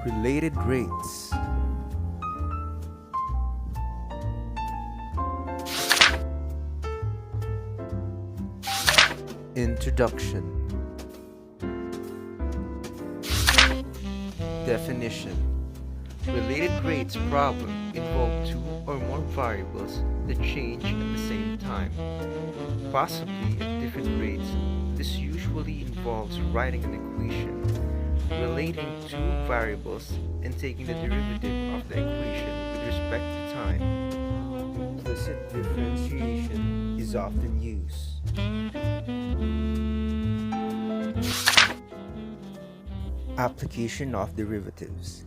Related rates. Introduction. Definition. Related rates problem involve two or more variables that change at the same time, possibly at different rates. This usually involves writing an equation relating two variables and taking the derivative of the equation with respect to time. Implicit differentiation is often used. Application of derivatives.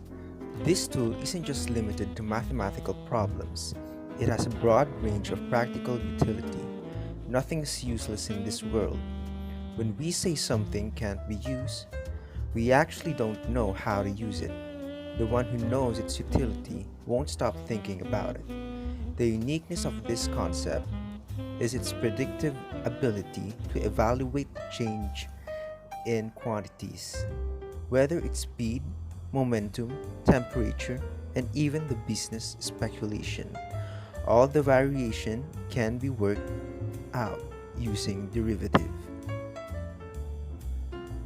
This tool isn't just limited to mathematical problems. It has a broad range of practical utility. Nothing is useless in this world. When we say something can't be used, we actually don't know how to use it. The one who knows its utility won't stop thinking about it. The uniqueness of this concept is its predictive ability to evaluate change in quantities, whether it's speed, momentum, temperature, and even the business speculation. All the variation can be worked out using derivative.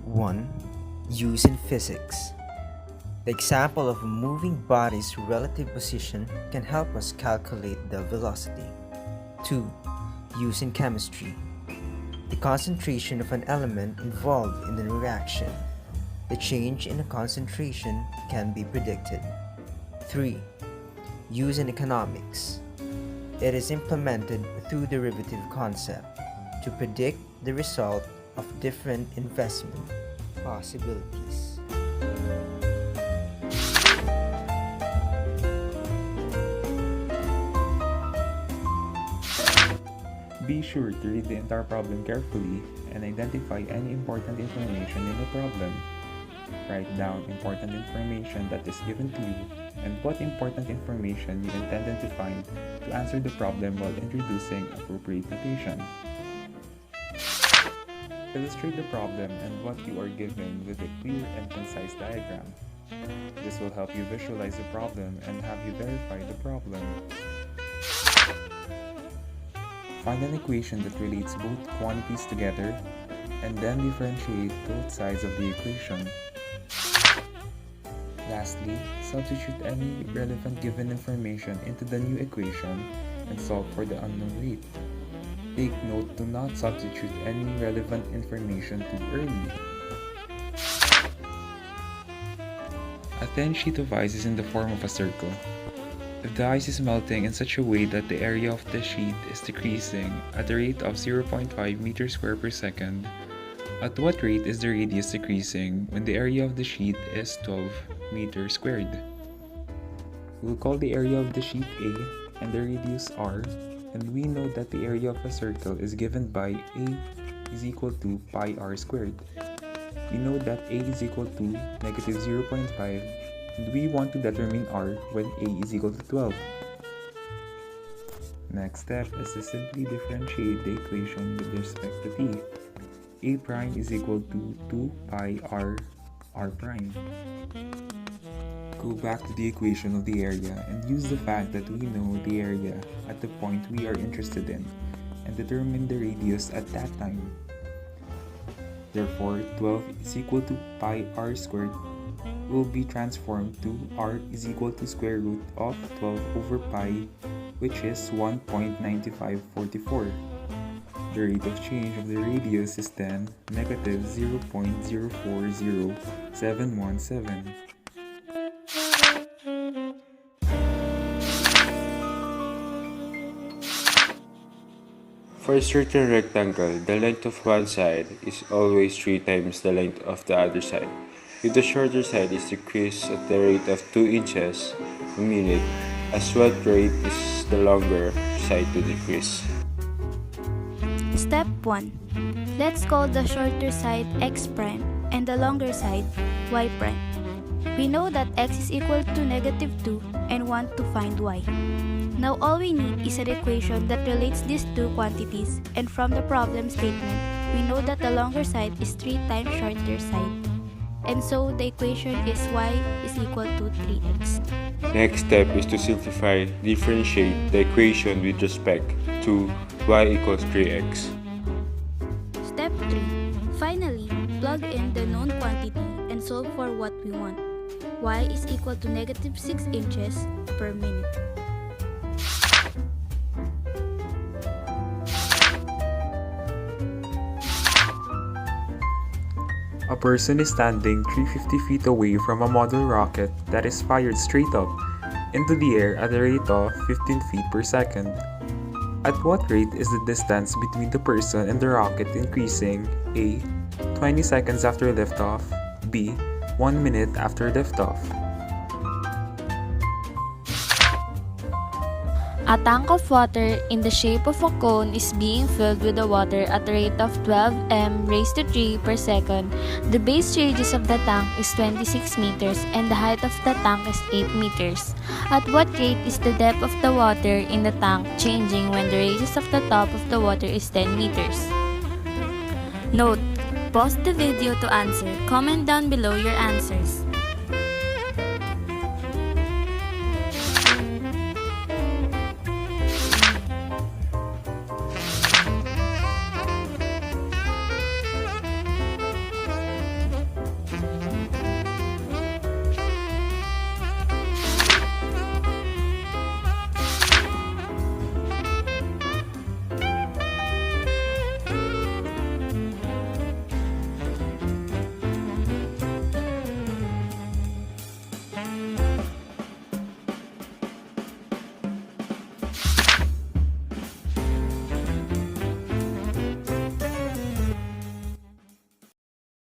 1. Use in physics. The example of a moving body's relative position can help us calculate the velocity. 2. Use in chemistry. The concentration of an element involved in the reaction. The change in the concentration can be predicted. 3. Use in economics. It is implemented through derivative concept to predict the result of different investment possibilities. Be sure to read the entire problem carefully and identify any important information in the problem. Write down important information that is given to you and what important information you intended to find to answer the problem while introducing appropriate notation. Illustrate the problem and what you are given with a clear and concise diagram. This will help you visualize the problem and have you verify the problem. Find an equation that relates both quantities together and then differentiate both sides of the equation. Lastly, substitute any relevant given information into the new equation and solve for the unknown rate. Take note to not substitute any relevant information too early. A thin sheet of ice is in the form of a circle. If the ice is melting in such a way that the area of the sheet is decreasing at a rate of 0.5 meters square per second, at what rate is the radius decreasing when the area of the sheet is 12 meters squared? We'll call the area of the sheet A and the radius R, and we know that the area of a circle is given by A is equal to pi r squared. We know that A is equal to negative 0.5, and we want to determine R when A is equal to 12. Next step is to simply differentiate the equation with respect to t. A prime is equal to 2 pi r prime. Go back to the equation of the area and use the fact that we know the area at the point we are interested in and determine the radius at that time. Therefore, 12 is equal to pi r squared will be transformed to r is equal to square root of 12 over pi, which is 1.9544. The rate of change of the radius is then negative 0.040717. For a certain rectangle, the length of one side is always 3 times the length of the other side. If the shorter side is decreased at the rate of 2 inches a minute, at what rate is the longer side to decrease? Step 1. Let's call the shorter side x prime and the longer side y prime. We know that x is equal to negative 2 and want to find y. Now all we need is an equation that relates these two quantities, and from the problem statement, we know that the longer side is 3 times shorter side. and so the equation is y is equal to 3x. Next step is to simplify, differentiate the equation with respect to y equals 3x. Step 3. Finally, plug in the known quantity and solve for what we want. Y is equal to negative 6 inches per minute. A person is standing 350 feet away from a model rocket that is fired straight up into the air at a rate of 15 feet per second. At what rate is the distance between the person and the rocket increasing? A. 20 seconds after liftoff. B. 1 minute after liftoff. A tank of water in the shape of a cone is being filled with the water at a rate of 12 m raised to 3 per second. The base radius of the tank is 26 meters and the height of the tank is 8 meters. At what rate is the depth of the water in the tank changing when the radius of the top of the water is 10 meters? Note: pause the video to answer. Comment down below your answers.